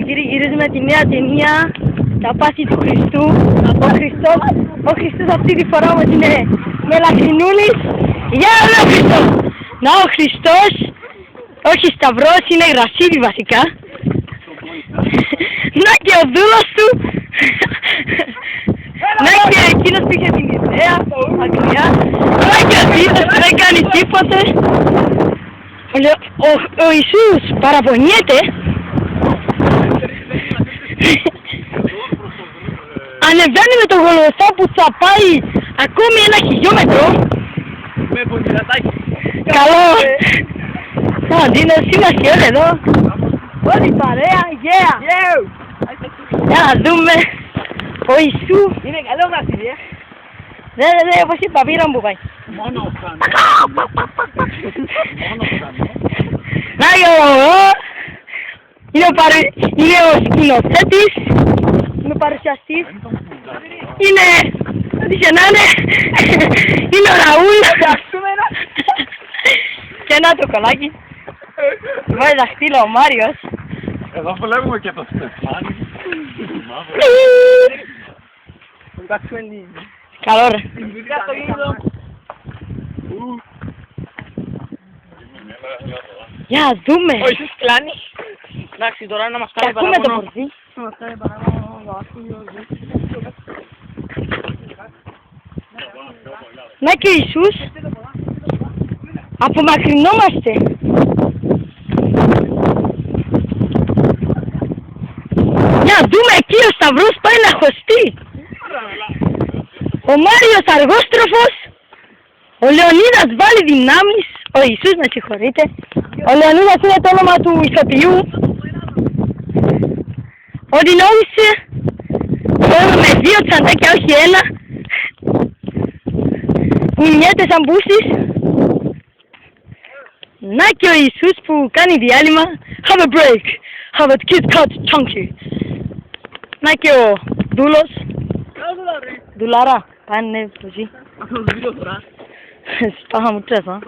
κύριοι, γυρίζουμε τη νέα ταινία «Τα πάθη του Χριστού». Ο Χριστός αυτή τη φορά όμως είναι μελαχρινούλης. Γεια ο Χριστός! Να ο Χριστός, όχι σταυρός, είναι γρασίδι βασικά. Να και ο δούλος του. Να και εκείνος που είχε την ιδέα, μακριά. Να και ο δίδος που δεν κάνει τίποτε. Ο Ιησούς παραπονιέται. Ανεβαίνει με το Γολγοθά που θα πάει ακόμη 1 χιλιόμετρο. Με πονηρατάκι. Καλό. Αντίνος, είμαστε όλοι εδώ. Όλη η παρέα, yeah. Για να δούμε. Ο Ιησού. Είναι καλό γρασίδι, Ναι, όπως είπα, πήρα μου πάει. Μόνο κάνει. Να είναι ο σκηνοθέτης. Είναι ο παρουσιαστής. Είναι... Ό,τι και να είναι. Είναι ο Ραούλ. Και ένα το κολλάκι. Βάζει δαχτύλο ο Μάριος. Εδώ βλέπουμε και το Στεφάνι. Καλό ρε. Για δούμε. Ο Ιησούς κλάνει. Εντάξει, τώρα να μας Και κάνει ακούμε το παραπονό. μορφή. Να και ο Ιησούς. Απομακρυνόμαστε. Για δούμε εκεί ο Σταυρός πάει να χωστεί. Ο Μάριος αργόστροφος. Ο Λεωνίδας βάλει δυνάμεις. Ο Ιησούς, με συγχωρείτε. Ο Λεωνίδας είναι το όνομα του ηθοποιού. Ο Δινόβης με 2 τσαντάκια, όχι 1. Κουνιέται σαν μπούσις. Να και ο Ιησούς που κάνει διάλειμμα. Have a break. Have a Kit Kat chunky. Να και ο δούλος. Δουλάρα. Πάνε εκεί. Αυτό το βίντεο τώρα. Σπάχα μου τρέφα.